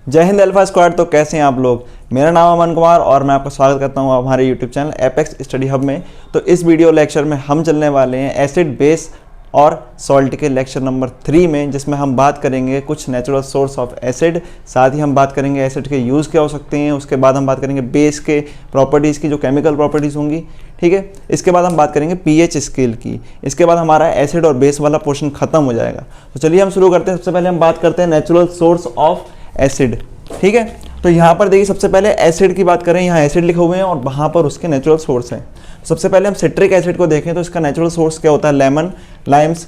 जय Hind alpha squad. तो कैसे हैं आप लोग। मेरा नाम अमन कुमार और मैं आपका स्वागत करता हूं हमारे YouTube channel apex study hub में। तो इस वीडियो लेक्चर में हम चलने वाले हैं एसिड बेस और सॉल्ट के लेक्चर नंबर 3 में, जिसमें हम बात करेंगे कुछ नेचुरल सोर्स ऑफ एसिड, साथ ही हम बात करेंगे एसिड के यूज़ क्या हो सकते हैं। उसके बाद हम बात करेंगे बेस के प्रॉपर्टीज़ की, जो केमिकल प्रॉपर्टीज़ होंगी, ठीक है। इसके बाद हम बात करेंगे पीएच स्केल की। इसके बाद हमारा एसिड और बेस वाला पोर्शन खत्म हो जाएगा। तो चलिए हम शुरू करते हैं। सबसे पहले हम बात करते हैं नेचुरल सोर्स ऑफ एसिड, ठीक है। तो यहाँ पर देखिए, सबसे पहले एसिड की बात करें, यहाँ एसिड लिखे हुए हैं और वहाँ पर उसके नेचुरल सोर्स हैं। सबसे पहले हम सिट्रिक एसिड को देखें तो इसका नेचुरल सोर्स क्या होता है। लेमन, लाइम्स,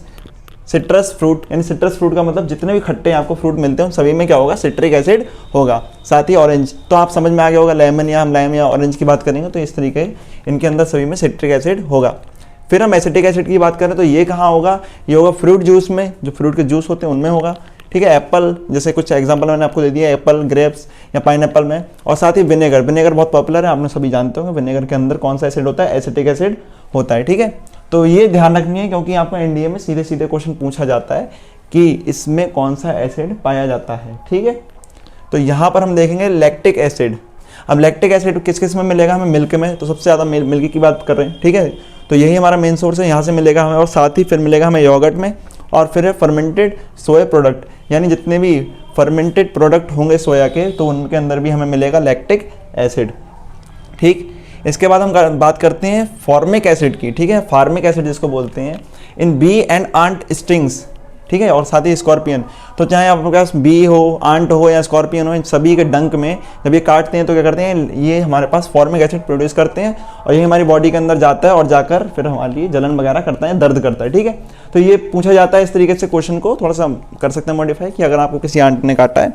सिट्रस फ्रूट, यानी सिट्रस फ्रूट का मतलब जितने भी खट्टे आपको फ्रूट मिलते हैं उन सभी में क्या होगा, सिट्रिक एसिड होगा। साथ ही ऑरेंज, तो आप समझ में आ गया होगा, लेमन या हम लाइम या ऑरेंज की बात करेंगे तो इस तरीके इनके अंदर सभी में सिट्रिक एसिड होगा। फिर हम एसिटिक एसिड की बात करें तो ये कहाँ होगा, ये होगा फ्रूट जूस में, जो फ्रूट के जूस होते हैं उनमें होगा, ठीक है। एप्पल, जैसे कुछ एग्जांपल मैंने आपको दे दिया, एप्पल, ग्रेप्स या पाइनएप्पल में। और साथ ही विनेगर, विनेगर बहुत पॉपुलर है, आपने सभी जानते होंगे विनेगर के अंदर कौन सा एसिड होता है, एसिटिक एसिड होता है, ठीक है। तो ये ध्यान रखनी है क्योंकि आपको एनडीए में सीधे सीधे क्वेश्चन पूछा जाता है कि इसमें कौन सा एसिड पाया जाता है, ठीक है। तो यहाँ पर हम देखेंगे लैक्टिक एसिड। अब लैक्टिक एसिड किस किस में मिलेगा हमें, मिल्क में, तो सबसे ज़्यादा मिल्क की बात कर रहे हैं, ठीक है। तो यही हमारा मेन सोर्स है, यहाँ से मिलेगा हमें। और साथ ही फिर मिलेगा हमें योगर्ट में, और फिर है फर्मेंटेड सोया प्रोडक्ट, यानी जितने भी फर्मेंटेड प्रोडक्ट होंगे सोया के, तो उनके अंदर भी हमें मिलेगा लैक्टिक एसिड, ठीक। इसके बाद हम बात करते हैं फॉर्मिक एसिड की, ठीक है। फार्मिक एसिड जिसको बोलते हैं, in B and aunt stings, ठीक है। और साथ ही स्कॉर्पियन, तो चाहे आपके पास बी हो, आंट हो या स्कॉर्पियन हो, इन सभी के डंक में जब ये काटते हैं तो क्या करते हैं, ये हमारे पास फॉर्मिक एसिड प्रोड्यूस करते हैं और ये हमारी बॉडी के अंदर जाता है और जाकर फिर हमारे लिए जलन वगैरह करता है, दर्द करता है, ठीक है। तो ये पूछा जाता है इस तरीके से, क्वेश्चन को थोड़ा सा कर सकते हैं मॉडिफाई, कि अगर आपको किसी आंट ने काटा है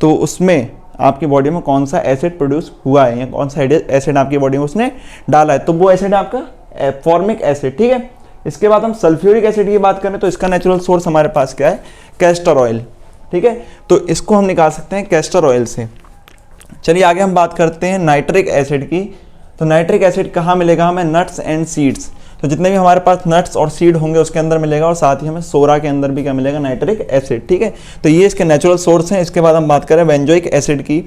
तो उसमें आपकी बॉडी में कौन सा एसिड प्रोड्यूस हुआ है या कौन सा एसिड आपकी बॉडी में उसने डाला है, तो वो एसिड आपका फॉर्मिक एसिड, ठीक है। इसके बाद हम सल्फ्यूरिक एसिड की बात करें तो इसका नेचुरल सोर्स हमारे पास क्या है, कैस्टर ऑयल, ठीक है। तो इसको हम निकाल सकते हैं कैस्टर ऑयल से। चलिए आगे हम बात करते हैं नाइट्रिक एसिड की। तो नाइट्रिक एसिड कहाँ मिलेगा हमें, नट्स एंड सीड्स, तो जितने भी हमारे पास नट्स और सीड होंगे उसके अंदर मिलेगा। और साथ ही हमें सोरा के अंदर भी क्या मिलेगा, नाइट्रिक एसिड, ठीक है। तो ये इसके नेचुरल सोर्स हैं। इसके बाद हम बात करें बेंजोइक एसिड की,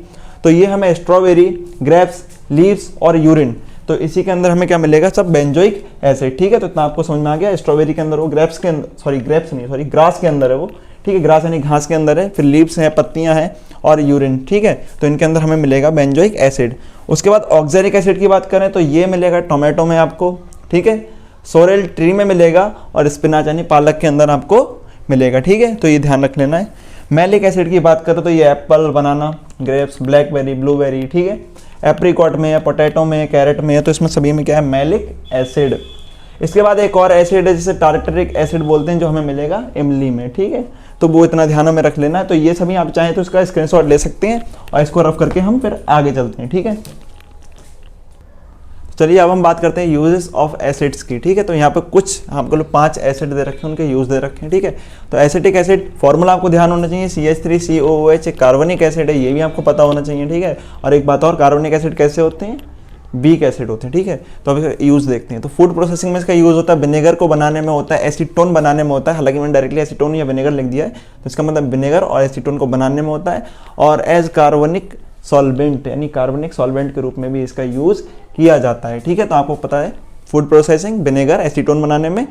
तो ये हमें स्ट्रॉबेरी, ग्रेप्स, लीव्स और यूरिन, तो इसी के अंदर हमें क्या मिलेगा, सब बेंजोइक एसिड, ठीक है। तो इतना आपको समझ में आ गया। स्ट्रॉबेरी के अंदर वो, ग्रेप्स के अंदर, ग्रास के अंदर है वो, ठीक है। ग्रास यानी घास के अंदर है। फिर लीव्स हैं, पत्तियां हैं, और यूरिन, ठीक है। तो इनके अंदर हमें मिलेगा बेंजोइक एसिड। उसके बाद ऑक्जेलिक एसिड की बात करें तो ये मिलेगा टोमेटो में आपको, ठीक है। सोरेल ट्री में मिलेगा और स्पिनाच यानी पालक के अंदर आपको मिलेगा, ठीक है। तो ये ध्यान रख लेना है। मैलिक एसिड की बात करें तो ये एप्पल, बनाना, ग्रेप्स, ब्लैकबेरी, ब्लूबेरी, ठीक है। एप्रिकॉट में है, पोटैटो में है, कैरेट में है, तो इसमें सभी में क्या है, मैलिक एसिड। इसके बाद एक और एसिड है जिसे टार्टरिक एसिड बोलते हैं, जो हमें मिलेगा इमली में, ठीक है। तो वो इतना ध्यान में रख लेना है। तो ये सभी आप चाहें तो इसका स्क्रीनशॉट ले सकते हैं और इसको रफ करके हम फिर आगे चलते हैं, ठीक है। चलिए अब हम बात करते हैं यूजेस ऑफ एसिड्स की, ठीक है। तो यहाँ पे कुछ आपको लोग 5 एसिड दे रखे हैं, उनके यूज दे रखे हैं, ठीक है। तो एसिटिक एसिड फॉर्मूला आपको ध्यान होना चाहिए, CH3COOH एक कार्बनिक एसिड है, ये भी आपको पता होना चाहिए, ठीक है। और एक बात और, कार्बनिक एसिड कैसे होते हैं, वीक एसिड होते हैं, ठीक है। तो अब इसका यूज देखते हैं। तो फूड प्रोसेसिंग में इसका यूज होता है, विनेगर को बनाने में होता है, एसीटोन बनाने में होता है। हालांकि मैंने डायरेक्टली एसीटोन या विनेगर लिख दिया है, तो इसका मतलब विनेगर और एसीटोन को बनाने में होता है। और एज कार्बनिक सॉल्वेंट, यानी कार्बनिक सॉल्वेंट के रूप में भी इसका यूज किया जाता है, ठीक है। तो आपको पता है फूड प्रोसेसिंग, विनेगर, एसीटोन बनाने में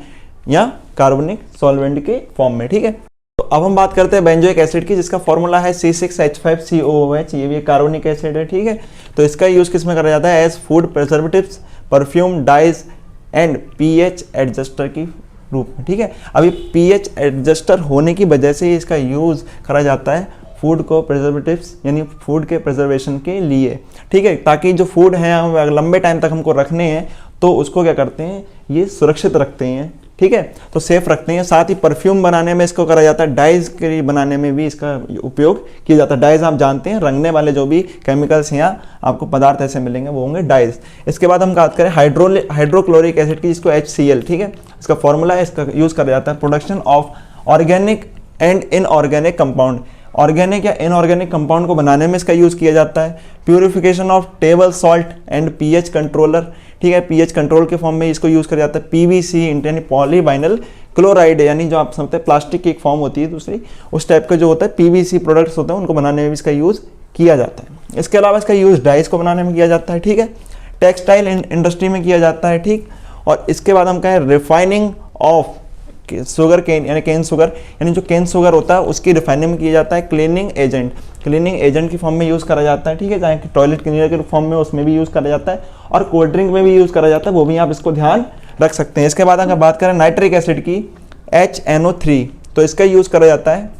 या कार्बनिक सॉल्वेंट के फॉर्म में, ठीक है। तो अब हम बात करते हैं बेंजोइक एसिड की, जिसका फॉर्मूला है C6H5COOH, ये भी एक कार्बनिक एसिड है, ठीक है। तो इसका यूज किस में करा जाता है, as food preservatives, perfume, dyes and pH adjuster की रूप में, ठीक है। अभी पीएच एडजस्टर होने की वजह से इसका यूज करा जाता है फूड को प्रिजर्वेटिव्स, यानी फूड के प्रिजर्वेशन के लिए, ठीक है। ताकि जो फूड है लंबे टाइम तक हमको रखने हैं तो उसको क्या करते हैं, ये सुरक्षित रखते हैं, ठीक है। तो सेफ रखते हैं। साथ ही परफ्यूम बनाने में इसको करा जाता है, डाइज के बनाने में भी इसका उपयोग किया जाता है। डाइज आप जानते हैं, रंगने वाले जो भी केमिकल्स या आपको पदार्थ ऐसे मिलेंगे वो होंगे डाइज। इसके बाद हम बात करें हाइड्रोक्लोरिक एसिड की, जिसको HCl, ठीक है। इसका फॉर्मूला है, इसका यूज करा जाता है production of organic and inorganic compound, organic या इनऑर्गेनिक कंपाउंड को बनाने में इसका यूज किया जाता है। Purification of table salt and pH controller, ठीक है। पीएच कंट्रोल के फॉर्म में इसको यूज किया जाता है। पीवीसी यानी पॉलीवाइनल क्लोराइड, यानी जो आप समझते हैं प्लास्टिक की एक फॉर्म होती है दूसरी, उस टाइप का जो होता है पीवीसी प्रोडक्ट्स होते हैं, उनको बनाने में भी इसका यूज किया जाता है। इसके अलावा इसका यूज़ डाइस को बनाने में किया जाता है, ठीक है, टेक्सटाइल इंडस्ट्री में किया जाता है, ठीक। और इसके बाद हम कहें रिफाइनिंग ऑफ शुगर केन यानी केन शुगर, यानी जो केन शुगर होता है उसकी रिफाइनिंग में किया जाता है। क्लीनिंग एजेंट की फॉर्म में यूज़ करा जाता है, ठीक है, चाहे टॉयलेट क्लीनर के फॉर्म में उसमें भी यूज़ करा जाता है और कोल्ड ड्रिंक में भी यूज़ करा जाता है, वो भी आप इसको ध्यान रख सकते हैं। इसके बाद अगर बात करें नाइट्रिक एसिड की HNO3, तो इसका यूज़ करा जाता है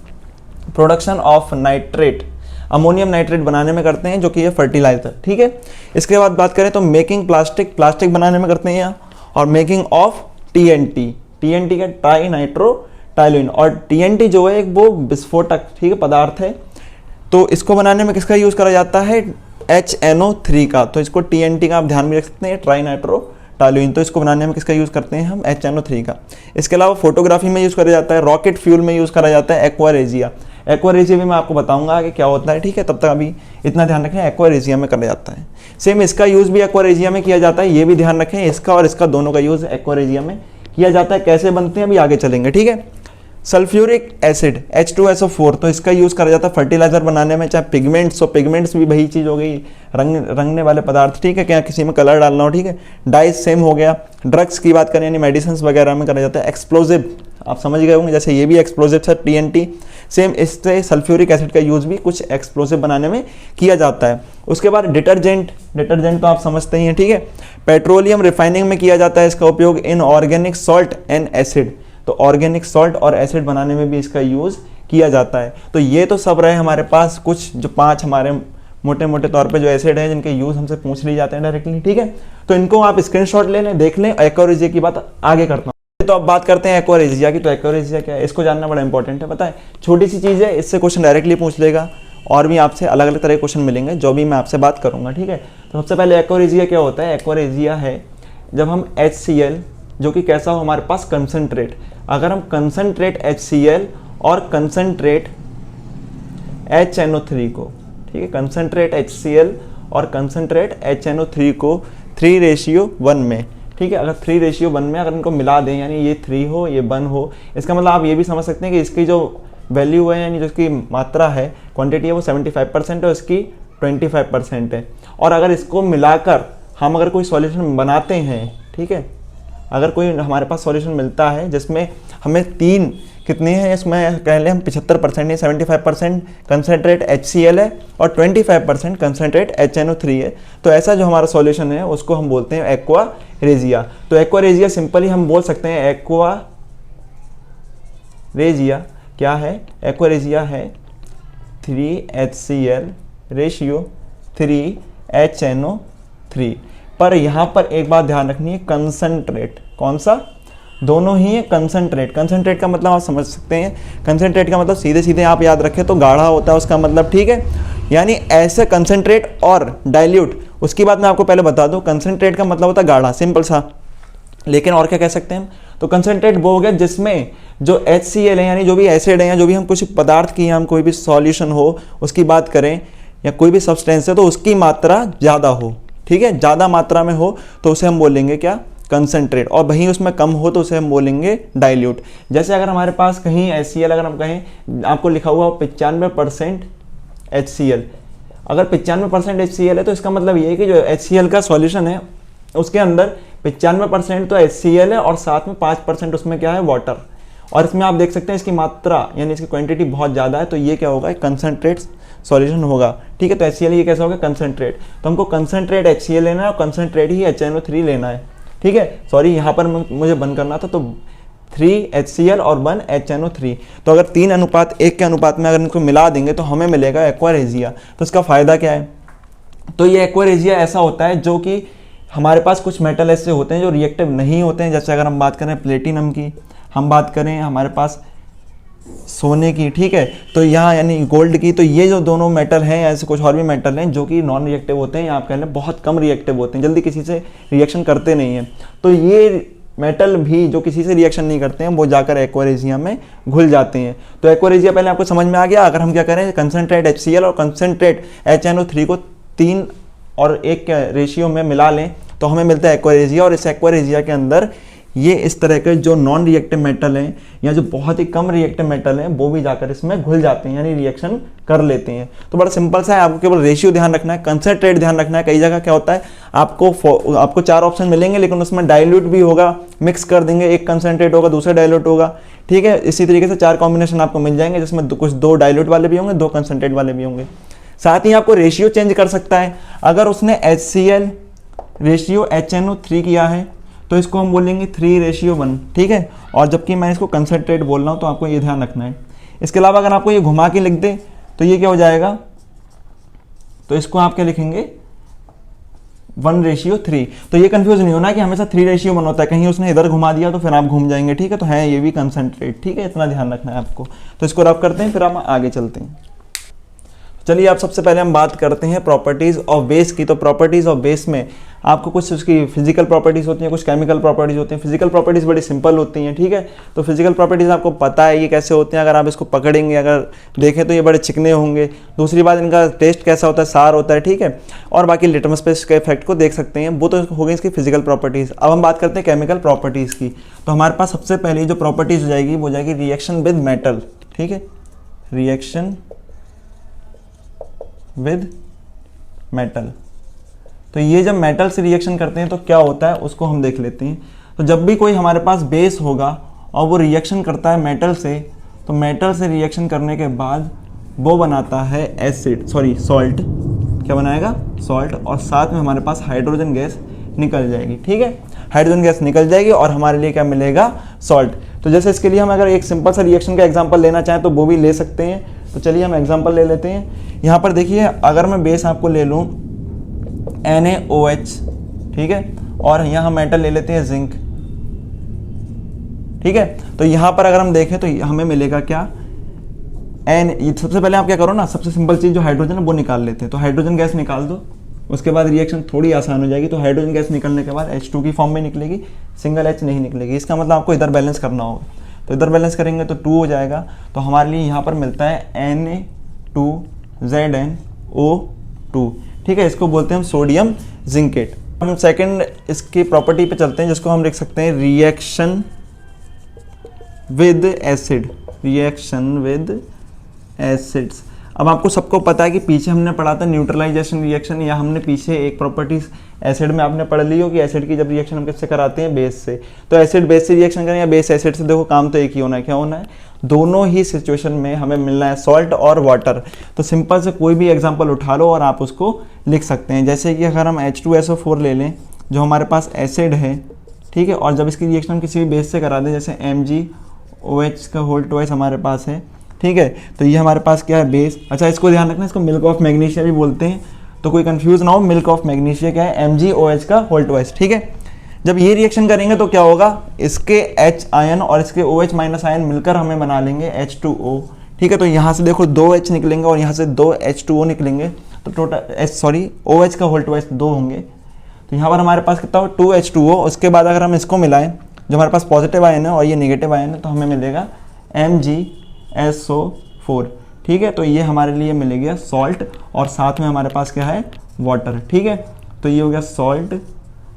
production of nitrate, ammonium nitrate बनाने में करते हैं, जो कि ये फर्टिलाइजर, ठीक है। इसके बाद बात करें तो मेकिंग प्लास्टिक बनाने में करते हैं यहाँ, और मेकिंग ऑफ TNT का ट्राई नाइट्रो टाइलिन, और TNT जो है एक वो विस्फोटक, ठीक है, पदार्थ है, तो इसको बनाने में किसका यूज़ करा जाता है HNO3 का, तो इसको TNT का आप ध्यान में रख सकते हैं, ट्राई नाइट्रो टाइलिन, तो इसको बनाने में किसका यूज़ करते हैं हम HNO3 का। इसके अलावा फोटोग्राफी में यूज़ करा जाता है, रॉकेट फ्यूल में यूज़ करा जाता है एक्वा रेजिया भी मैं आपको बताऊंगा कि क्या होता है, ठीक है, तब तक अभी इतना ध्यान रखें, एक्वा रेजिया में करा जाता है। सेम इसका यूज़ भी एक्वा रेजिया में किया जाता है, ये भी ध्यान रखें, इसका और इसका दोनों का यूज़ एक्वा रेजिया में किया जाता है। कैसे बनते हैं अभी आगे चलेंगे, ठीक है। सल्फ्यूरिक एसिड H2SO4, तो इसका यूज़ करा जाता है फर्टिलाइजर बनाने में, चाहे पिगमेंट्स हो, पिगमेंट्स भी वही चीज़ हो गई, रंगने वाले पदार्थ, ठीक है, क्या किसी में कलर डालना हो, ठीक है। डाइस सेम हो गया। ड्रग्स की बात करें यानी मेडिसिन वगैरह में करा जाता है। एक्सप्लोजिव आप समझ गए होंगे, जैसे ये भी एक्सप्लोजिव था TNT, सेम इससे सल्फ्यूरिक एसिड का यूज़ भी कुछ एक्सप्लोजिव बनाने में किया जाता है। उसके बाद डिटर्जेंट तो आप समझते ही हैं, ठीक है, पेट्रोलियम रिफाइनिंग में किया जाता है इसका उपयोग। In organic salt and acid, तो ऑर्गेनिक सॉल्ट और एसिड बनाने में भी इसका यूज़ किया जाता है। तो ये तो सब रहे हमारे पास कुछ जो 5 हमारे मोटे तौर पे जो एसिड है जिनके यूज़ हमसे पूछ लिए जाते हैं डायरेक्टली, ठीक है। तो इनको आप स्क्रीनशॉट ले लें, देख लें। एक्वा रेजिया की बात आगे करता हूँ। तो अब बात करते हैं एक्वा रेजिया की। तो एक्वा रेजिया क्या है, इसको जानना बड़ा इंपॉर्टेंट है, पता है, छोटी सी चीज़ है, इससे क्वेश्चन डायरेक्टली पूछ लेगा, और भी आपसे अलग अलग तरह के क्वेश्चन मिलेंगे जो भी मैं आपसे बात करूँगा, ठीक है। तो सबसे पहले एक्वा रेजिया क्या होता है। एक्वा रेजिया है जब हम HCl, जो कि कैसा हो हमारे पास कंसनट्रेट, अगर हम कंसनट्रेट HCl और कंसनट्रेट HNO3 को, ठीक है, कंसनट्रेट HCl और कंसनट्रेट HNO3 को 3:1 में, ठीक है, अगर 3:1 में अगर इनको मिला दें, यानी ये 3 हो ये 1 हो, इसका मतलब आप ये भी समझ सकते हैं कि इसकी जो वैल्यू है यानी जो इसकी मात्रा है, क्वांटिटी है, वो 75% है और इसकी 25% है। और अगर इसको मिलाकर हम अगर कोई सॉल्यूशन बनाते हैं, ठीक है, अगर कोई हमारे पास सॉल्यूशन मिलता है जिसमें हमें 3 कितनी है, इसमें कह लें हम 75% नहीं 75% कंसनट्रेट HCl है और 25% कंसनट्रेट HNO3 है, तो ऐसा जो हमारा सॉल्यूशन है उसको हम बोलते हैं एक्वा रेजिया। तो एक्वा रेजिया सिंपली हम बोल सकते हैं एक्वा रेजिया क्या है, एक्वा रेजिया है 3HCl रेशियो 3HNO3। पर यहाँ पर एक बात ध्यान रखनी है, कंसनट्रेट कौन सा, दोनों ही है कंसनट्रेट का मतलब आप समझ सकते हैं, कंसनट्रेट का मतलब सीधे आप याद रखें तो गाढ़ा होता है उसका मतलब, ठीक है, यानी ऐसे कंसनट्रेट और डाइल्यूट, उसकी बात मैं आपको पहले बता दूं, कंसनट्रेट का मतलब होता है गाढ़ा, सिंपल सा, लेकिन और क्या कह सकते हैं हम, तो कंसनट्रेट वो हो गया जिसमें जो HCl है यानी जो भी एसिड है या जो भी हम कुछ पदार्थ की हम कोई भी सॉल्यूशन हो उसकी बात करें या कोई भी सब्सटेंस है तो उसकी मात्रा ज़्यादा हो, ठीक है, ज़्यादा मात्रा में हो तो उसे हम बोलेंगे क्या, कंसनट्रेट, और वहीं उसमें कम हो तो उसे हम बोलेंगे डाइल्यूट। जैसे अगर हमारे पास कहीं HCl अगर हम कहें आपको लिखा हुआ 95% HCl, अगर 95% HCl है तो इसका मतलब ये है कि जो HCl का सॉल्यूशन है उसके अंदर 95% तो HCl है और साथ में 5% उसमें क्या है, वाटर, और इसमें आप देख सकते हैं इसकी मात्रा यानी इसकी क्वांटिटी बहुत ज़्यादा है, तो ये क्या होगा, कंसनट्रेट सॉल्यूशन होगा, ठीक है। तो HCl ये कैसा होगा, कंसनट्रेट, तो हमको कंसनट्रेट HCl लेना है और कंसनट्रेट ही HNO3 लेना है, ठीक है। सॉरी यहाँ पर मुझे बंद करना था, तो 3 HCl और 1 HNO3, तो अगर 3:1 के अनुपात में अगर इनको मिला देंगे तो हमें मिलेगा एक्वा रेजिया। तो इसका फ़ायदा क्या है, तो ये एक्वा रेजिया ऐसा होता है जो कि हमारे पास कुछ मेटल ऐसे होते हैं जो रिएक्टिव नहीं होते हैं, जैसे अगर हम बात करें प्लेटिनम की, हम बात करें हमारे पास सोने की, ठीक है, तो यहाँ यानी गोल्ड की, तो ये जो दोनों मेटल हैं, ऐसे कुछ और भी मेटल हैं जो कि नॉन रिएक्टिव होते हैं, आप कह लें बहुत कम रिएक्टिव होते हैं, जल्दी किसी से रिएक्शन करते नहीं हैं। तो ये मेटल भी जो किसी से रिएक्शन नहीं करते हैं वो जाकर एक्वा रेजिया में घुल जाते हैं। तो एक्वा रेजिया पहले आपको समझ में आ गया। अगर हम क्या करें, कंसनट्रेट HCl और कंसनट्रेट HNO3 को 3:1 के रेशियो में मिला लें तो हमें मिलता है एक्वा रेजिया, और इस एक्वा रेजिया के अंदर ये इस तरह के जो नॉन रिएक्टिव मेटल हैं या जो बहुत ही कम रिएक्टिव मेटल हैं वो भी जाकर इसमें घुल जाते हैं, यानी रिएक्शन कर लेते हैं। तो बड़ा सिंपल सा है, आपको केवल रेशियो ध्यान रखना है, कंसंट्रेट ध्यान रखना है। कई जगह क्या होता है, आपको 4 ऑप्शन मिलेंगे लेकिन उसमें डाइल्यूट भी होगा, मिक्स कर देंगे, एक कंसंट्रेट होगा दूसरा डाइल्यूट होगा, ठीक है। इसी तरीके से 4 कॉम्बिनेशन आपको मिल जाएंगे जिसमें कुछ 2 डाइल्यूट वाले भी होंगे, 2 कंसंट्रेट वाले भी होंगे। साथ ही आपको रेशियो चेंज कर सकता है। अगर उसने HCl रेशियो HNO3 किया है तो इसको हम बोलेंगे 3:1, ठीक है। और जबकि मैं इसको कंसंट्रेट बोल रहा हूँ तो आपको ये ध्यान रखना है। इसके अलावा अगर आपको ये घुमा के लिख दे तो ये क्या हो जाएगा, तो इसको आप क्या लिखेंगे 1:3। तो ये कंफ्यूज नहीं होना कि हमेशा 3:1 होता है, कहीं उसने इधर घुमा दिया तो फिर आप घूम जाएंगे, ठीक है। तो है ये भी कंसंट्रेट, ठीक है, इतना ध्यान रखना है आपको। तो इसको रब करते हैं, फिर हम आगे चलते हैं। चलिए आप सबसे पहले हम बात करते हैं प्रॉपर्टीज़ ऑफ बेस की। तो प्रॉपर्टीज़ ऑफ बेस में आपको कुछ उसकी फिजिकल प्रॉपर्टीज़ होती हैं, कुछ केमिकल प्रॉपर्टीज़ होती हैं। फिजिकल प्रॉपर्टीज़ बड़ी सिंपल होती हैं, ठीक है। तो फिजिकल प्रॉपर्टीज़ आपको पता है ये कैसे होते हैं, अगर आप इसको पकड़ेंगे, अगर देखें तो ये बड़े चिकने होंगे। दूसरी बात, इनका टेस्ट कैसा होता है, सार होता है, ठीक है। और बाकी लिटमस पेस्ट के इफेक्ट को देख सकते हैं, वो तो हो गई इसकी फिजिकल प्रॉपर्टीज़। अब हम बात करते हैं केमिकल प्रॉपर्टीज़ की। तो हमारे पास सबसे पहले जो प्रॉपर्टीज़ हो जाएगी वो जाएगी रिएक्शन विद मेटल, ठीक है, रिएक्शन विद मेटल। तो ये जब मेटल से रिएक्शन करते हैं तो क्या होता है उसको हम देख लेते हैं। तो जब भी कोई हमारे पास बेस होगा और वो रिएक्शन करता है मेटल से, तो मेटल से रिएक्शन करने के बाद वो बनाता है सॉल्ट। क्या बनाएगा, सॉल्ट। और साथ में हमारे पास हाइड्रोजन गैस निकल जाएगी, ठीक है। हाइड्रोजन गैस निकल जाएगी और हमारे लिए क्या मिलेगा, सॉल्ट। तो जैसे इसके लिए हम अगर एक सिंपल सा रिएक्शन का एग्जांपल लेना चाहें तो वो भी ले सकते हैं। तो चलिए हम एग्जांपल ले लेते हैं। यहाँ पर देखिए, अगर मैं बेस आपको ले लूँ NaOH, ठीक है, और यहाँ मेटल ले लेते हैं जिंक, ठीक है। तो यहाँ पर अगर हम देखें तो हमें मिलेगा क्या, सबसे पहले आप क्या करो ना, सबसे सिंपल चीज़ जो हाइड्रोजन है वो निकाल लेते हैं। तो हाइड्रोजन गैस निकाल दो, उसके बाद रिएक्शन थोड़ी आसान हो जाएगी। तो हाइड्रोजन गैस निकलने के बाद H2 की फॉर्म में निकलेगी, सिंगल H नहीं निकलेगी। इसका मतलब आपको इधर बैलेंस करना होगा। तो इधर बैलेंस करेंगे तो 2 हो जाएगा। तो हमारे लिए यहाँ पर मिलता है Na2ZnO2, ठीक है। इसको बोलते हैं हम सोडियम जिंकेट। हम सेकंड इसकी प्रॉपर्टी पे चलते हैं जिसको हम लिख सकते हैं reaction with acid, reaction with acids. अब आपको सबको पता है कि पीछे हमने पढ़ा था न्यूट्रलाइजेशन रिएक्शन, या हमने पीछे एक प्रॉपर्टीज एसिड में आपने पढ़ ली हो कि एसिड की जब रिएक्शन हम किससे कराते हैं, बेस से। तो एसिड बेस से रिएक्शन करें या बेस एसिड से, देखो काम तो एक ही होना है। क्या होना है, दोनों ही सिचुएशन में हमें मिलना है सॉल्ट और वाटर। तो सिंपल से कोई भी एग्जांपल उठा लो और आप उसको लिख सकते हैं। जैसे कि अगर हम H2SO4 ले लें जो हमारे पास एसिड है, ठीक है, और जब इसकी रिएक्शन हम किसी भी बेस से करा दें, जैसे MgOH का होल ट्वाइस हमारे पास है, ठीक है। तो ये हमारे पास क्या है, बेस। अच्छा, इसको ध्यान रखना, इसको मिल्क ऑफ मैग्नीशिया भी बोलते हैं, तो कोई कंफ्यूज ना हो। मिल्क ऑफ मैग्नीशिया क्या है, MgOH का होल ट्वाइस, ठीक है। जब ये रिएक्शन करेंगे तो क्या होगा, इसके H आयन और इसके OH माइनस आयन मिलकर हमें बना लेंगे H2O, ठीक है। तो यहाँ से देखो 2 H निकलेंगे और यहाँ से 2 H2O निकलेंगे, तो टोटल OH का होल ट्वाइस 2 होंगे। तो यहाँ पर हमारे पास कितना हो, 2 H2O। उसके बाद अगर हम इसको मिलाएं, जो हमारे पास पॉजिटिव आयन है और ये नेगेटिव आयन है, तो हमें मिलेगा MgSO4, ठीक है। तो ये हमारे लिए मिलेगा सॉल्ट और साथ में हमारे पास क्या है, वाटर, ठीक है। तो ये हो गया सॉल्ट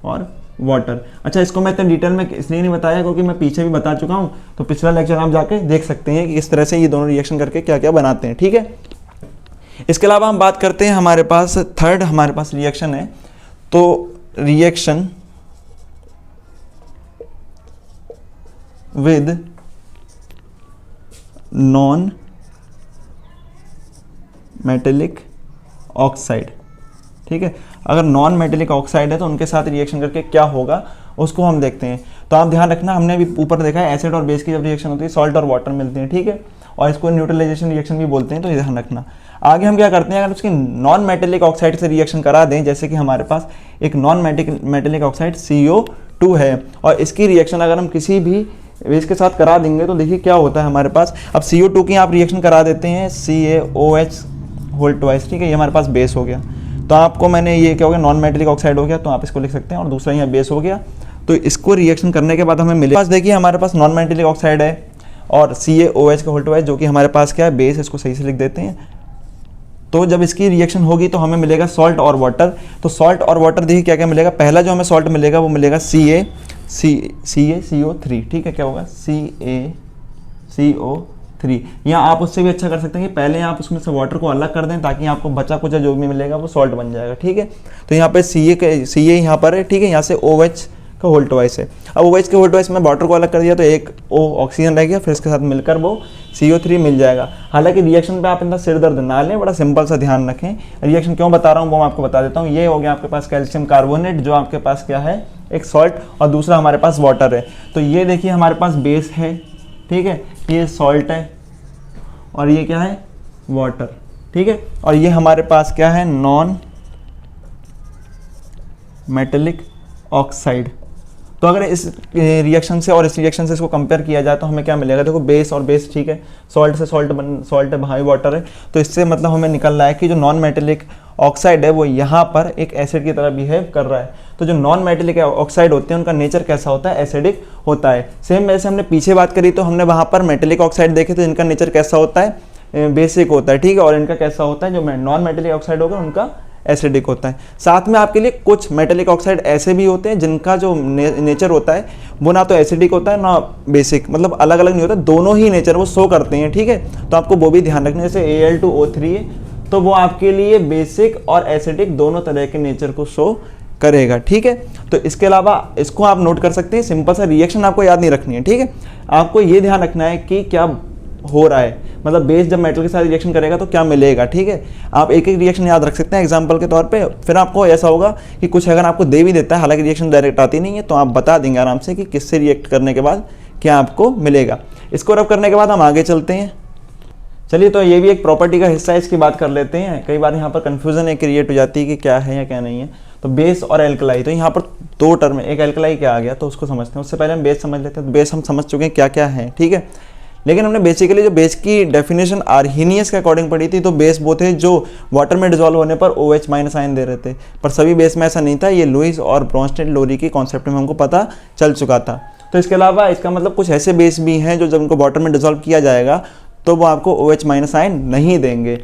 और वाटर। अच्छा, इसको मैं इतने डिटेल में इसलिए नहीं बताया क्योंकि मैं पीछे भी बता चुका हूँ, तो पिछला लेक्चर आप जाके देख सकते हैं कि इस तरह से ये दोनों रिएक्शन करके क्या क्या बनाते हैं, ठीक है। इसके अलावा हम बात करते हैं, हमारे पास थर्ड हमारे पास रिएक्शन है, तो reaction with non metallic oxide, ठीक है। अगर नॉन मेटेलिक ऑक्साइड है तो उनके साथ रिएक्शन करके क्या होगा उसको हम देखते हैं। तो आप ध्यान रखना, हमने अभी ऊपर देखा है एसिड और बेस की जब रिएक्शन होती है सॉल्ट और वाटर मिलते हैं, ठीक है, और इसको न्यूट्रलाइजेशन रिएक्शन भी बोलते हैं, तो ये ध्यान रखना। आगे हम क्या करते हैं, अगर उसकी नॉन मेटेलिक ऑक्साइड से रिएक्शन करा दें, जैसे कि हमारे पास एक नॉन मेटेलिक ऑक्साइड CO2 है और इसकी रिएक्शन अगर हम किसी भी बेस के साथ करा देंगे तो देखिए क्या होता है हमारे पास। अब CO2 की आप रिएक्शन करा देते हैं CaOH होल ट्वाइस, ठीक है, ये हमारे पास बेस हो गया। तो आपको मैंने ये क्या हो गया, नॉन मेटेलिक ऑक्साइड हो गया, तो आप इसको लिख सकते हैं, और दूसरा यहाँ बेस हो गया। तो इसको रिएक्शन करने के बाद हमें मिले पास, देखिए हमारे पास नॉन मेटेलिक ऑक्साइड है और CaOH का होल ट्वाइस जो कि हमारे पास क्या है, बेस। इसको सही से लिख देते हैं। तो जब इसकी रिएक्शन होगी तो हमें मिलेगा सॉल्ट और वाटर। तो सॉल्ट और वाटर देखिए क्या क्या मिलेगा। पहला जो हमें सॉल्ट मिलेगा वो मिलेगा Ca, CaCO3, ठीक है, क्या होगा CaCO3। या आप उससे भी अच्छा कर सकते हैं कि पहले आप उसमें से वाटर को अलग कर दें ताकि आपको बचा कुचा जो भी मिलेगा वो सॉल्ट बन जाएगा, ठीक है। तो यहाँ पे Ca यहाँ पर है, ठीक है, यहाँ से OH का होल ट्वाइस है। अब OH के होल ट्वाइस में वाटर को अलग कर दिया तो एक O ऑक्सीजन रह गया, फिर इसके साथ मिलकर वो CO3 मिल जाएगा। हालांकि रिएक्शन पे आप इतना सिर दर्द ना लें, बड़ा सिंपल सा ध्यान रखें। रिएक्शन क्यों बता रहा हूँ वो मैं आपको बता देता हूँ। ये हो गया आपके पास कैल्शियम कार्बोनेट, जो आपके पास क्या है, एक सॉल्ट, और दूसरा हमारे पास वाटर है। तो ये देखिए हमारे पास बेस है, ठीक है, ये सॉल्ट है और ये क्या है, वाटर, ठीक है। और ये हमारे पास क्या है, नॉन मेटेलिक ऑक्साइड। तो अगर इस रिएक्शन से और इस रिएक्शन से इसको कंपेयर किया जाए तो हमें क्या मिलेगा, देखो बेस और बेस, ठीक है, सॉल्ट से सॉल्ट है, भाई वाटर है, तो इससे मतलब हमें निकल रहा है कि जो नॉन मेटेलिक ऑक्साइड है वो यहाँ पर एक एसिड की तरह बिहेव कर रहा है। तो जो नॉन मेटेलिक ऑक्साइड होते हैं उनका नेचर कैसा होता है, एसिडिक होता है। सेम वैसे हमने पीछे बात करी तो हमने वहाँ पर मेटेलिक ऑक्साइड देखे थे, इनका नेचर कैसा होता है, बेसिक होता है, ठीक है, और इनका कैसा होता है, जो नॉन मेटेलिक ऑक्साइड होगा उनका एसिडिक होता है। साथ में आपके लिए कुछ मेटेलिक ऑक्साइड ऐसे भी होते हैं जिनका जो नेचर होता है वो ना तो एसिडिक होता है ना बेसिक, मतलब अलग अलग नहीं होता, दोनों ही नेचर वो शो करते हैं, ठीक है। तो आपको वो भी ध्यान रखना है, जैसे Al2O3 है तो वो आपके लिए बेसिक और एसिडिक दोनों तरह के नेचर को शो करेगा, ठीक है। तो इसके अलावा इसको आप नोट कर सकते हैं, सिंपल सा रिएक्शन आपको याद नहीं रखनी है, ठीक है। आपको ये ध्यान रखना है कि क्या हो रहा है, मतलब बेस जब मेटल के साथ रिएक्शन करेगा तो क्या मिलेगा, ठीक है। आप एक एक रिएक्शन याद रख सकते हैं एग्जांपल के तौर पे, फिर आपको ऐसा होगा कि कुछ अगर आपको दे भी देता है, हालांकि रिएक्शन डायरेक्ट आती नहीं है, तो आप बता देंगे आराम से कि किससे रिएक्ट करने के बाद क्या आपको मिलेगा। इसको रब करने के बाद हम आगे चलते हैं। चलिए, तो ये भी एक प्रॉपर्टी का हिस्सा है, इसकी बात कर लेते हैं। कई बार यहाँ पर कन्फ्यूजन क्रिएट हो जाती है कि क्या है या क्या नहीं है। तो बेस और एल्कलाई, तो यहाँ पर दो टर्म है, एक एल्कलाई क्या आ गया तो उसको समझते हैं। उससे पहले हम बेस समझ लेते हैं। तो बेस हम समझ चुके हैं क्या क्या है, ठीक है। लेकिन हमने बेसिकली जो बेस की डेफिनेशन आर्हीनियस के अकॉर्डिंग पढ़ी थी, तो बेस वो थे जो वाटर में डिजोल्व होने पर OH माइनस आयन दे रहे थे, पर सभी बेस में ऐसा नहीं था। ये लुईस और ब्रोंस्टेड लोरी की कॉन्सेप्ट में हमको पता चल चुका था। तो इसके अलावा इसका मतलब कुछ ऐसे बेस भी हैं जो जब उनको वाटर में डिजोल्व किया जाएगा तो वो आपको OH माइनस आयन नहीं देंगे।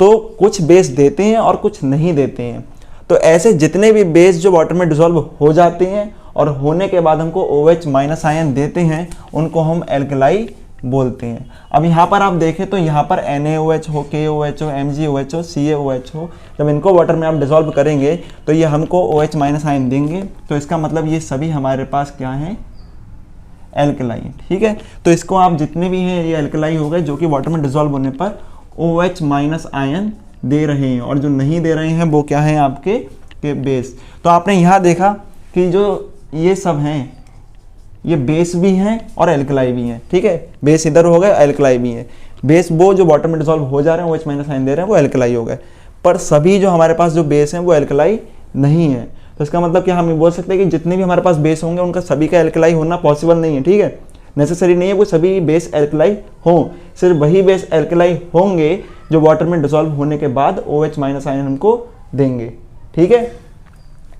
तो कुछ बेस देते हैं और कुछ नहीं देते हैं। तो ऐसे जितने भी बेस जो वाटर में डिजोल्व हो जाते हैं और होने के बाद हमको OH माइनस आयन देते हैं, उनको हम एल्कलाई बोलते हैं। अब यहाँ पर आप देखें तो यहाँ पर NaOH हो, KOH हो, MgOH हो, CaOH हो, जब इनको वाटर में आप डिजोल्व करेंगे तो ये हमको OH माइनस आयन देंगे। तो इसका मतलब ये सभी हमारे पास क्या है, एल्कलाई, ठीक है। तो इसको आप जितने भी हैं ये एल्कलाई हो गए जो कि वाटर में डिजोल्व होने पर OH माइनस आयन दे रहे हैं, और जो नहीं दे रहे हैं वो क्या है, आपके बेस। तो आपने यहाँ देखा कि जो ये सब हैं ये बेस भी हैं और एल्कलाई भी हैं, ठीक है। बेस इधर हो गए, एल्कलाई भी हैं। बेस वो जो वाटर में डिजोल्व हो जा रहे हैं, OH माइनस आयन दे रहे हैं, वो एल्कलाई हो गए। पर सभी जो हमारे पास जो बेस हैं वो एल्कलाई नहीं है। तो इसका मतलब क्या, हम ये बोल सकते हैं कि जितने भी हमारे पास बेस होंगे उनका सभी का एल्कलाई होना पॉसिबल नहीं है, ठीक है। नेसेसरी नहीं है वो सभी बेस एल्कलाई हों, सिर्फ वही बेस एल्कलाई होंगे जो वाटर में डिजोल्व होने के बाद OH माइनस आयन हमको देंगे, ठीक है।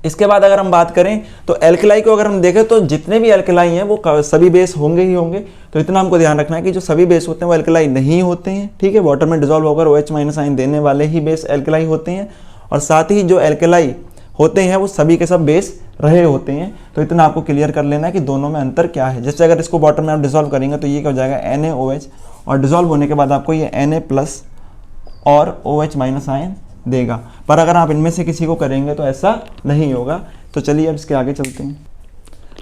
इसके बाद अगर हम बात करें तो एल्कलाई को अगर हम देखें तो जितने भी एल्कलाई हैं वो सभी बेस होंगे ही होंगे। तो इतना हमको ध्यान रखना है कि जो सभी बेस होते हैं वो एल्कलाई नहीं होते हैं, ठीक है। वाटर में डिजोल्व होकर OH माइनस आयन देने वाले ही बेस एल्कलाई होते हैं, और साथ ही जो एल्कलाई होते हैं वो सभी के सब बेस रहे होते हैं। तो इतना आपको क्लियर कर लेना है कि दोनों में अंतर क्या है। जैसे अगर इसको वाटर में आप डिजोल्व करेंगे तो ये क्या हो जाएगा, NaOH, और डिजोल्व होने के बाद आपको ये Na प्लस और OH माइनस आयन देगा। पर अगर आप इनमें से किसी को करेंगे तो ऐसा नहीं होगा। तो चलिए अब इसके आगे चलते हैं।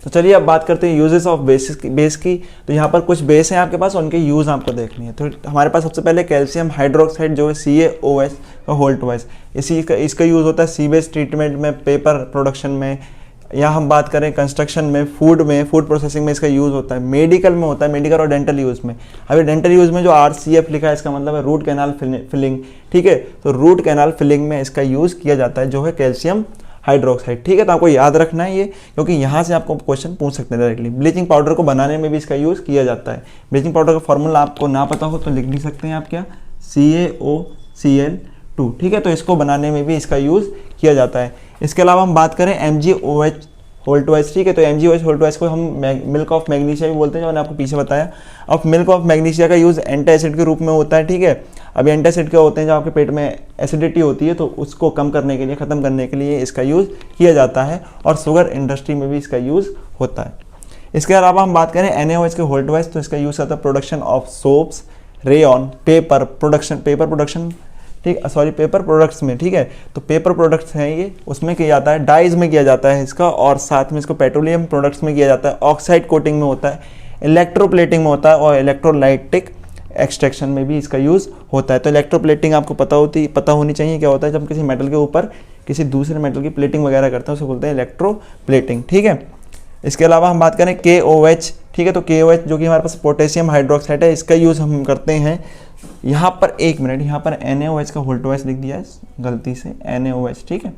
तो चलिए अब बात करते हैं यूजेस ऑफ बेस की। तो यहाँ पर कुछ बेस हैं आपके पास, उनके यूज़ आपको देखनी है। तो हमारे पास सबसे पहले कैल्शियम हाइड्रोक्साइड जो है CaOH का होल ट्वाइस, इसका यूज़ होता है सी बेस ट्रीटमेंट में, पेपर प्रोडक्शन में, या हम बात करें कंस्ट्रक्शन में, फूड प्रोसेसिंग में इसका यूज़ होता है, मेडिकल में होता है, मेडिकल और डेंटल यूज़ में। अभी डेंटल यूज़ में जो RCF लिखा है इसका मतलब है रूट कैनाल फिलिंग, ठीक है। तो रूट कैनाल फिलिंग में इसका यूज़ किया जाता है जो है कैल्शियम हाइड्रोक्साइड, ठीक है। तो आपको याद रखना है ये, क्योंकि यहाँ से आपको क्वेश्चन पूछ सकते हैं डायरेक्टली। ब्लीचिंग पाउडर को बनाने में भी इसका यूज़ किया जाता है। ब्लीचिंग पाउडर का फॉर्मूला आपको ना पता हो तो लिख भी सकते हैं आप, क्या, CaOCl2, ठीक है। तो इसको बनाने में भी इसका यूज़ किया जाता है। इसके अलावा हम बात करें MgOH H2O, ठीक है। तो MgOH H2O को हम मिल्क ऑफ मैग्नीशिया भी बोलते हैं, जो मैंने आपको पीछे बताया। अब मिल्क ऑफ मैग्नीशिया का यूज़ एंटासिड के रूप में होता है, ठीक है। अब एंटासिड क्या होते हैं, जब आपके पेट में एसिडिटी होती है तो उसको कम करने के लिए, ख़त्म करने के लिए इसका यूज़ किया जाता है, और शुगर इंडस्ट्री में भी इसका यूज़ होता है। इसके अलावा हम बात करें NaOH के H2O, तो इसका यूज़ होता है production of soaps, rayon, paper production, ठीक, सॉरी पेपर प्रोडक्ट्स में, ठीक है। तो पेपर प्रोडक्ट्स हैं ये, उसमें किया जाता है, डाइज में किया जाता है इसका, और साथ में इसको पेट्रोलियम प्रोडक्ट्स में किया जाता है, ऑक्साइड कोटिंग में होता है, इलेक्ट्रोप्लेटिंग में होता है, और इलेक्ट्रोलाइटिक एक्सट्रैक्शन में भी इसका यूज़ होता है। तो इलेक्ट्रोप्लेटिंग आपको पता होनी चाहिए क्या होता है। जब किसी मेटल के ऊपर किसी दूसरे मेटल की प्लेटिंग वगैरह करते हैं उसे बोलते हैं इलेक्ट्रोप्लेटिंग, ठीक है। इसके अलावा हम बात करें KOH, ठीक है। तो KOH जो कि हमारे पास पोटेशियम हाइड्रोक्साइड है, इसका यूज़ हम करते हैं। यहाँ पर एक मिनट, यहाँ पर NaOH का H2O लिख दिया है गलती से, NaOH, ठीक है।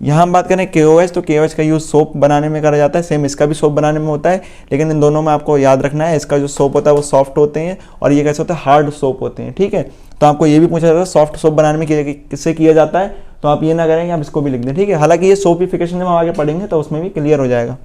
यहाँ हम बात करें KOH, तो KOH का यूज़ सोप बनाने में करा जाता है, सेम इसका भी सोप बनाने में होता है, लेकिन इन दोनों में आपको याद रखना है, इसका जो सोप होता है वो सॉफ्ट होते हैं, और ये कैसे होता है, हार्ड सोप होते हैं, ठीक है। तो आपको ये भी पूछा जाता है सॉफ्ट सोप बनाने में किससे किया जाता है, तो आप ये ना करें कि आप इसको भी लिख दें, ठीक है। हालांकि ये सोपिफिकेशन जब हम आगे पढ़ेंगे तो उसमें भी क्लियर हो जाएगा।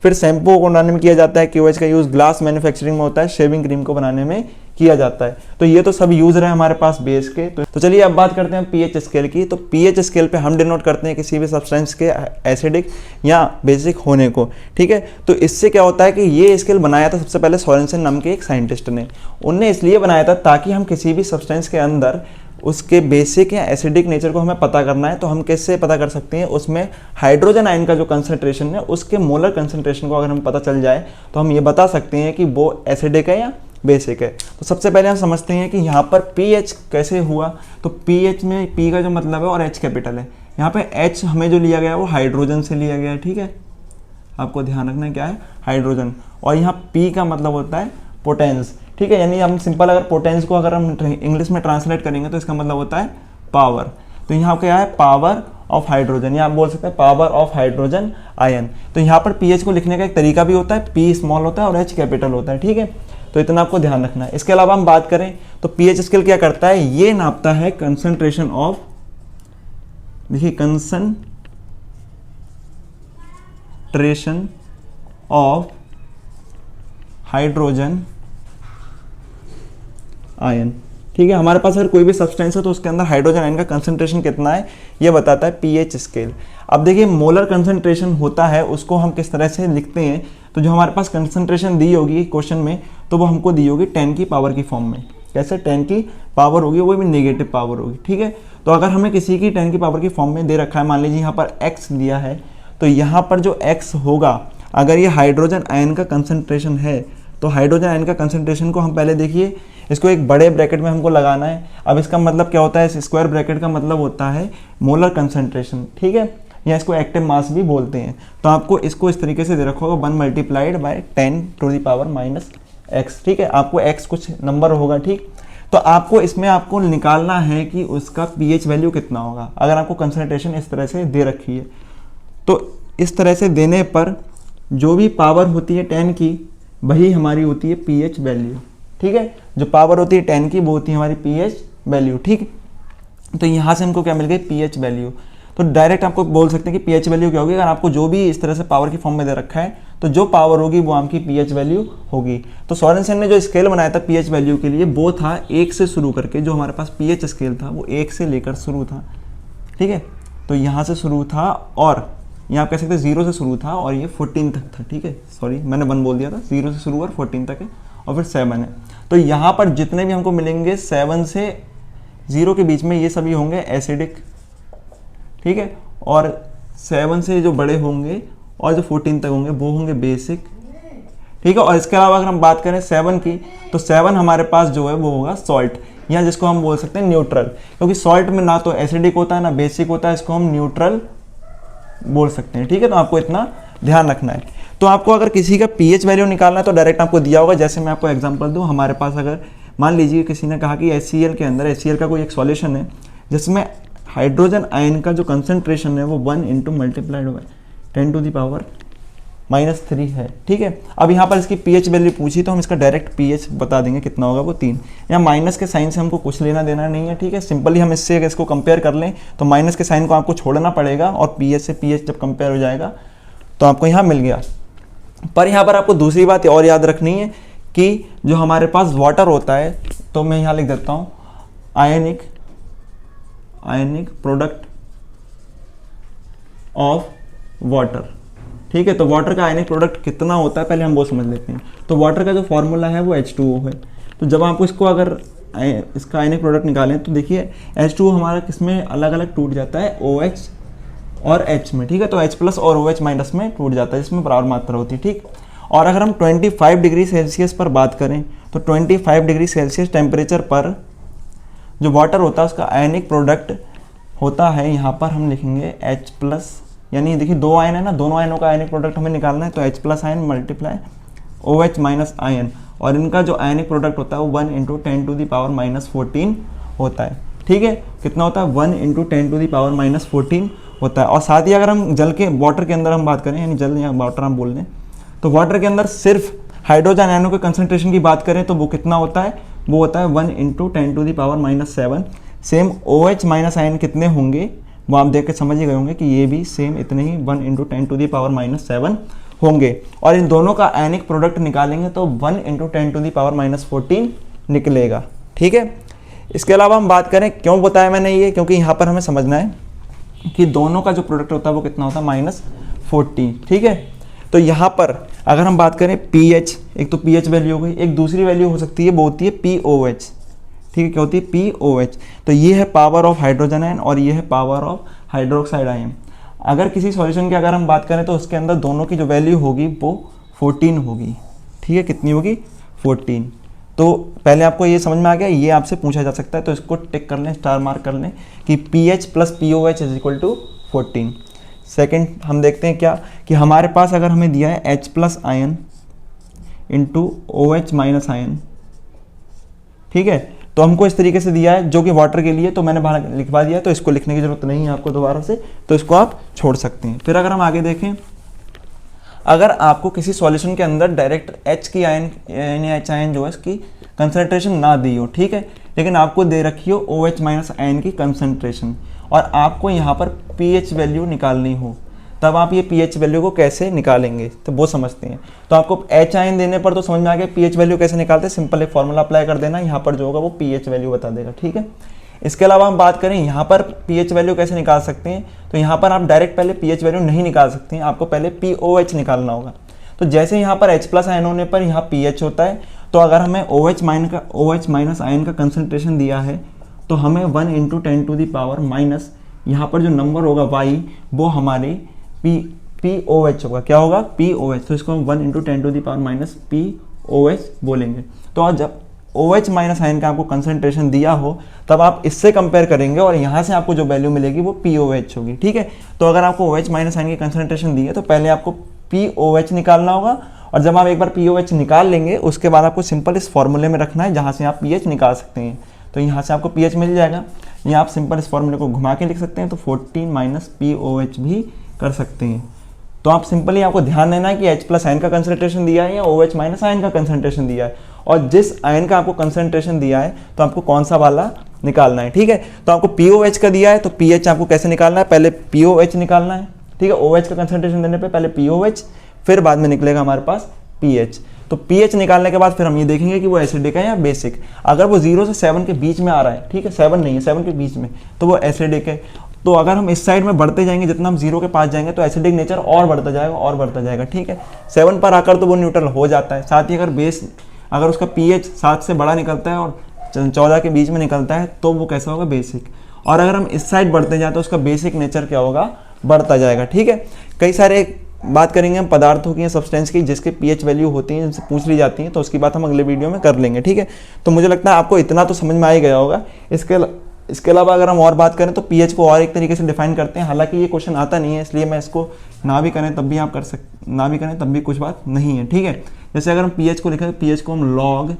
फिर शैम्पू को बनाने में किया जाता है, KOH का यूज़ ग्लास मैन्युफैक्चरिंग में होता है, शेविंग क्रीम को बनाने में किया जाता है। तो ये तो सब यूज़ रहे हमारे पास बेस के। तो चलिए अब बात करते हैं pH स्केल की। तो pH स्केल पे हम डिनोट करते हैं किसी भी सब्सटेंस के एसिडिक या बेसिक होने को, ठीक है। तो इससे क्या होता है कि ये स्केल बनाया था सबसे पहले सोरेनसन नाम के एक साइंटिस्ट ने। उनने इसलिए बनाया था ताकि हम किसी भी सब्सटेंस के अंदर उसके बेसिक या एसिडिक नेचर को हमें पता करना है, तो हम कैसे पता कर सकते हैं, उसमें हाइड्रोजन आयन का जो कंसंट्रेशन है उसके मोलर कंसंट्रेशन को अगर हम पता चल जाए तो हम ये बता सकते हैं कि वो एसिडिक है या बेसिक है। तो सबसे पहले हम समझते हैं कि यहाँ पर pH कैसे हुआ। तो pH में P का जो मतलब है और H कैपिटल है। यहाँ पे H हमें जो लिया गया है वो हाइड्रोजन से लिया गया है, ठीक है। आपको ध्यान रखना है क्या है, हाइड्रोजन, और यहाँ P का मतलब होता है पोटेंस, ठीक है। यानी हम सिंपल अगर पोटेंस को अगर हम इंग्लिश में ट्रांसलेट करेंगे तो इसका मतलब होता है पावर। तो यहाँ क्या है, पावर ऑफ हाइड्रोजन, या आप बोल सकते हैं पावर ऑफ हाइड्रोजन आयन। तो यहाँ पर pH को लिखने का एक तरीका भी होता है, P स्मॉल होता है और H कैपिटल होता है, ठीक है। तो इतना आपको ध्यान रखना है। इसके अलावा हम बात करें तो pH स्केल क्या करता है, ये नापता है कंसंट्रेशन ऑफ, देखिए कंसंट्रेशन ऑफ हाइड्रोजन आयन, ठीक है। हमारे पास अगर कोई भी सब्सटेंस है तो उसके अंदर हाइड्रोजन आयन का कंसंट्रेशन कितना है ये बताता है pH स्केल। अब देखिए मोलर कंसंट्रेशन होता है, उसको हम किस तरह से लिखते हैं। तो जो हमारे पास कंसंट्रेशन दी होगी क्वेश्चन में, तो वो हमको दी होगी 10 की पावर की फॉर्म में। कैसे 10 की पावर होगी, वो भी नेगेटिव पावर होगी, ठीक है। तो अगर हमें किसी की 10 की पावर की फॉर्म में दे रखा है, मान लीजिए यहाँ पर x दिया है, तो यहाँ पर जो x होगा, अगर ये हाइड्रोजन आयन का कंसंट्रेशन है, तो हाइड्रोजन आयन का कंसंट्रेशन को हम पहले देखिए, इसको एक बड़े ब्रैकेट में हमको लगाना है। अब इसका मतलब क्या होता है, इस स्क्वायर ब्रैकेट का मतलब होता है मोलर कंसंट्रेशन, ठीक है, या इसको एक्टिव मास भी बोलते हैं। तो आपको इसको इस तरीके से दे रखा होगा 1 multiplied by 10 to the power minus x, ठीक है। आपको x कुछ नंबर होगा, ठीक। तो आपको इसमें आपको निकालना है कि उसका pH वैल्यू कितना होगा। अगर आपको कंसंट्रेशन इस तरह से दे रखी है, तो इस तरह से देने पर जो भी पावर होती है 10 की, वही हमारी होती है pH वैल्यू, ठीक है। जो पावर होती है 10 की वो होती है हमारी pH वैल्यू, ठीक। तो यहाँ से हमको क्या मिल गई, pH वैल्यू। तो डायरेक्ट आपको बोल सकते हैं कि pH वैल्यू क्या होगी। अगर आपको जो भी इस तरह से पावर की फॉर्म में दे रखा है, तो जो पावर होगी वो आपकी pH वैल्यू होगी। तो सोरेनसन ने जो स्केल बनाया था pH वैल्यू के लिए, वो था 1 से शुरू करके, जो हमारे पास pH स्केल था वो 1 से लेकर शुरू था, ठीक है। तो यहाँ से शुरू था, और यहाँ आप कह सकते हैं 0 से शुरू था और ये 14 तक था, ठीक है। सॉरी मैंने 1 बोल दिया था, 0 से शुरू और 14 तक है, और फिर 7 है। तो यहाँ पर जितने भी हमको मिलेंगे 7 से 0 के बीच में, ये सभी होंगे एसिडिक, ठीक है। और 7 से जो बड़े होंगे और जो 14 तक होंगे वो होंगे बेसिक, ठीक है। और इसके अलावा अगर हम बात करें 7 की, तो 7 हमारे पास जो है वो होगा सॉल्ट, या जिसको हम बोल सकते हैं न्यूट्रल, क्योंकि सॉल्ट में ना तो एसिडिक होता है ना बेसिक होता है, इसको हम न्यूट्रल बोल सकते हैं, ठीक है। तो आपको इतना ध्यान रखना है। तो आपको अगर किसी का pH वैल्यू निकालना है तो डायरेक्ट आपको दिया होगा। जैसे मैं आपको एग्जांपल दूं, हमारे पास अगर मान लीजिए किसी ने कहा कि HCl के अंदर, HCl का कोई एक सॉल्यूशन है जिसमें हाइड्रोजन आयन का जो कंसंट्रेशन है वो 1 into multiplied by 10 to the power -3 है, ठीक है। अब यहाँ पर इसकी pH वैल्यू पूछी तो हम इसका डायरेक्ट pH बता देंगे कितना होगा, वो 3। यहाँ माइनस के साइन से हमको कुछ लेना देना नहीं है, ठीक है। सिंपली हम इससे इसको कंपेयर कर लें तो माइनस के साइन को आपको छोड़ना पड़ेगा, और pH से pH जब कंपेयर हो जाएगा तो आपको यहाँ मिल गया। पर यहाँ पर आपको दूसरी बात और याद रखनी है कि जो हमारे पास वाटर होता है, तो मैं यहाँ लिख देता हूँ आयनिक प्रोडक्ट ऑफ वाटर। ठीक है, तो वाटर का आयनिक प्रोडक्ट कितना होता है पहले हम वो समझ लेते हैं। तो वाटर का जो फॉर्मूला है वो H2O है। तो जब आप इसको अगर इसका आयनिक प्रोडक्ट निकालें तो देखिए H2O हमारा किसमें अलग अलग टूट जाता है, OH और H में। ठीक है, तो H प्लस और OH माइनस में टूट जाता है, जिसमें बराबर मात्रा होती है। ठीक, और अगर हम 25 डिग्री सेल्सियस पर बात करें तो 25 डिग्री सेल्सियस टेम्परेचर पर जो वाटर होता है उसका आयनिक प्रोडक्ट होता है, यहाँ पर हम लिखेंगे H प्लस, यानी देखिए दो आयन है ना, दोनों आयनों का आयनिक प्रोडक्ट हमें निकालना है, तो H plus ion multiply OH minus ion, और इनका जो आयनिक प्रोडक्ट होता है वो 1 × 10⁻⁻14 होता है। ठीक है, कितना होता है, 1 × 10⁻⁻14 होता है। और साथ ही अगर हम जल के वाटर के अंदर हम बात करें, यानी जल या वाटर हम बोल दें, तो वाटर के अंदर सिर्फ हाइड्रोजन आयनों के कंसंट्रेशन की बात करें तो वो कितना होता है, वो होता है 1 × 10⁻⁻7। सेम OH माइनस आयन कितने होंगे वो आप देख के समझ ही गए होंगे कि ये भी सेम इतने ही 1 × 10⁻⁻7 होंगे। और इन दोनों का आयनिक प्रोडक्ट निकालेंगे तो 1 × 10⁻⁻14 निकलेगा। ठीक है, इसके अलावा हम बात करें, क्यों बताया मैंने ये, क्योंकि यहाँ पर हमें समझना है कि दोनों का जो प्रोडक्ट होता है वो कितना होता है, -14। ठीक है, तो यहाँ पर अगर हम बात करें pH, एक तो pH वैल्यू हो गई, एक दूसरी वैल्यू हो सकती है वो होती है POH। ठीक है, क्या होती है, POH। तो ये है पावर ऑफ हाइड्रोजन आयन और ये है पावर ऑफ हाइड्रोक्साइड आयन। अगर किसी सॉल्यूशन की अगर हम बात करें तो उसके अंदर दोनों की जो वैल्यू होगी वो 14 होगी। ठीक है, कितनी होगी, 14। तो पहले आपको ये समझ में आ गया, ये आपसे पूछा जा सकता है, तो इसको टिक कर लें, स्टार मार्क कर लें कि pH प्लस POH = 14। सेकेंड हम देखते हैं क्या, कि हमारे पास अगर हमें दिया है H plus ion into OH minus ion. ठीक है, तो हमको इस तरीके से दिया है जो कि वाटर के लिए, तो मैंने बाहर लिखवा दिया, तो इसको लिखने की जरूरत नहीं है आपको दोबारा से, तो इसको आप छोड़ सकते हैं। फिर अगर हम आगे देखें, अगर आपको किसी सॉल्यूशन के अंदर डायरेक्ट H की आयन यानी H आयन जो है इसकी कंसंट्रेशन ना दी हो, ठीक है, लेकिन आपको दे रखी हो OH माइनस आयन की कंसंट्रेशन, और आपको यहाँ पर pH वैल्यू निकालनी हो, तब आप ये pH वैल्यू को कैसे निकालेंगे, तो वो समझते हैं। तो आपको H आयन देने पर तो समझ में आ गया pH वैल्यू कैसे निकालते हैं, सिंपल एक फॉर्मूला अप्लाई कर देना, यहाँ पर जो होगा वो pH वैल्यू बता देगा। ठीक है, इसके अलावा हम बात करें यहाँ पर pH वैल्यू कैसे निकाल सकते हैं, तो यहाँ पर आप डायरेक्ट पहले pH वैल्यू नहीं निकाल सकते हैं, आपको पहले POH निकालना होगा। तो जैसे यहाँ पर H प्लस आयन होने पर यहाँ pH होता है, तो अगर हमें OH माइनस आयन का कंसंट्रेशन दिया है तो हमें 1 × 10⁻⁻, यहाँ पर जो नंबर होगा y वो हमारी POH होगा। क्या होगा, POH। तो इसको हम 1 × 10⁻⁻POH बोलेंगे। तो आज जब OH माइनस आयन का आपको कंसंट्रेशन दिया हो तब आप इससे कंपेयर करेंगे और यहाँ से आपको जो वैल्यू मिलेगी वो POH होगी। ठीक है, तो अगर आपको OH माइनस आयन की कंसंट्रेशन दी है तो पहले आपको POH निकालना होगा, और जब आप एक बार POH निकाल लेंगे उसके बाद आपको सिंपल इस फॉर्मूले में रखना है जहाँ से आप pH निकाल सकते हैं। तो यहाँ से आपको pH मिल जाएगा, या आप सिंपल इस फॉर्मूले को घुमा के लिख सकते हैं, तो 14 माइनस POH भी कर सकते हैं। तो आप सिंपली आपको ध्यान देना है कि H प्लस आयन का कंसंट्रेशन दिया है या OH माइनस आयन का कंसंट्रेशन दिया है, और जिस आयन का आपको कंसंट्रेशन दिया है तो आपको कौन सा वाला निकालना है। ठीक है, तो आपको POH का दिया है तो pH आपको कैसे निकालना है, पहले POH निकालना है। ठीक है, OH का कंसंट्रेशन देने पे पहले POH, फिर बाद में निकलेगा हमारे पास pH। तो pH निकालने के बाद फिर हम ये देखेंगे कि वो एसिडिक है या बेसिक। अगर वो 0 से 7 के बीच में आ रहा है, ठीक है, 7 नहीं है, 7 के बीच में, तो वो एसिडिक है। तो अगर हम इस साइड में बढ़ते जाएंगे, जितना हम 0 के पास जाएंगे तो एसिडिक नेचर और बढ़ता जाएगा और बढ़ता जाएगा। ठीक है, 7 पर आकर तो वो न्यूट्रल हो जाता है। साथ ही अगर उसका pH 7 से बड़ा निकलता है और 14 के बीच में निकलता है तो वो कैसा होगा, बेसिक। और अगर हम इस साइड बढ़ते जाए तो उसका बेसिक नेचर क्या होगा, बढ़ता जाएगा। ठीक है, कई सारे बात करेंगे हम पदार्थों की या सब्सटेंस की जिसके pH वैल्यू होती है, जिनसे पूछ ली जाती है, तो उसकी बात हम अगले वीडियो में कर लेंगे। ठीक है, तो मुझे लगता है आपको इतना तो समझ में आ ही गया होगा। इसके अलावा अगर हम और बात करें तो pH को और एक तरीके से डिफाइन करते हैं, हालांकि ये क्वेश्चन आता नहीं है, इसलिए मैं इसको ना भी करें तब भी आप कर सकते, ना भी करें तब भी कुछ बात नहीं है। ठीक है, जैसे अगर हम pH को लिखें तो pH को हम log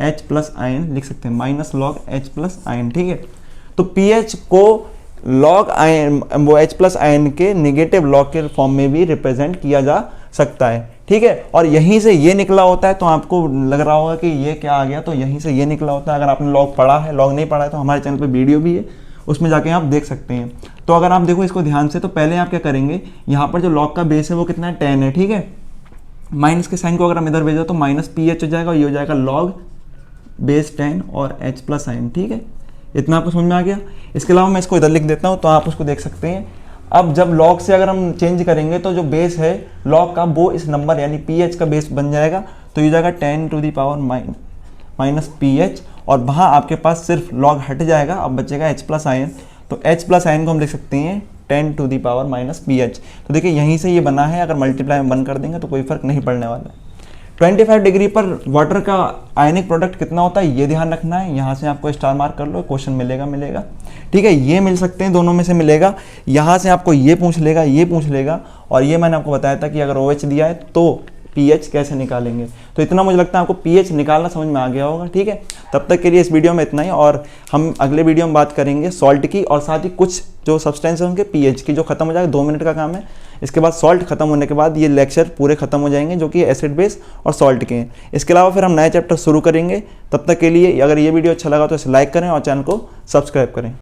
H प्लस आयन लिख सकते हैं, minus log H plus ion. ठीक है, तो pH को लॉग आयन, वो H प्लस आयन के नेगेटिव लॉग के फॉर्म में भी रिप्रेजेंट किया जा सकता है। ठीक है, और यहीं से ये निकला होता है, तो आपको लग रहा होगा कि ये क्या आ गया, तो यहीं से ये निकला होता है। अगर आपने लॉग पढ़ा है, लॉग नहीं पढ़ा है तो हमारे चैनल पे वीडियो भी है, उसमें जाके आप देख सकते हैं। तो अगर आप देखो इसको ध्यान से, तो पहले आप क्या करेंगे, यहाँ पर जो log का बेस है वो कितना है 10 है, ठीक है। माइनस के साइन को अगर हम इधर भेजो तो माइनस PH हो जाएगा, और ये हो जाएगा log बेस 10 और h प्लस साइन, ठीक है। इतना आपको समझ में आ गया। इसके अलावा मैं इसको इधर लिख देता हूँ तो आप उसको देख सकते हैं। अब जब log से अगर हम चेंज करेंगे तो जो बेस है log का वो इस नंबर यानी PH का बेस बन जाएगा, तो ये जाएगा 10 to the power minus PH, और वहाँ आपके पास सिर्फ log हट जाएगा, अब बचेगा h प्लस आयन। तो h प्लस आयन को हम लिख सकते हैं 10 to the power minus PH। तो देखिए यहीं से ये बना है, अगर मल्टीप्लाई में बंद कर देंगे तो कोई फर्क नहीं पड़ने वाला है। 25 डिग्री पर वाटर का आयनिक प्रोडक्ट कितना होता है ये ध्यान रखना है। यहाँ से आपको स्टार मार्क कर लो, क्वेश्चन मिलेगा, ठीक है। ये मिल सकते हैं, दोनों में से मिलेगा। यहाँ से आपको ये पूछ लेगा, और ये मैंने आपको बताया था कि अगर OH दिया है तो pH कैसे निकालेंगे। तो इतना मुझे लगता है आपको pH निकालना समझ में आ गया होगा, ठीक है। तब तक के लिए इस वीडियो में इतना ही, और हम अगले वीडियो में बात करेंगे सॉल्ट की, और साथ ही कुछ जो सब्सटेंस है उनके pH की, जो खत्म हो जाएगा। 2 मिनट का काम है। इसके बाद सॉल्ट खत्म होने के बाद ये लेक्चर पूरे खत्म हो जाएंगे, जो कि एसिड बेस और सॉल्ट के हैं। इसके अलावा फिर हम नए चैप्टर शुरू करेंगे। तब तक के लिए अगर ये वीडियो अच्छा लगा तो इसे लाइक करें और चैनल को सब्सक्राइब करें।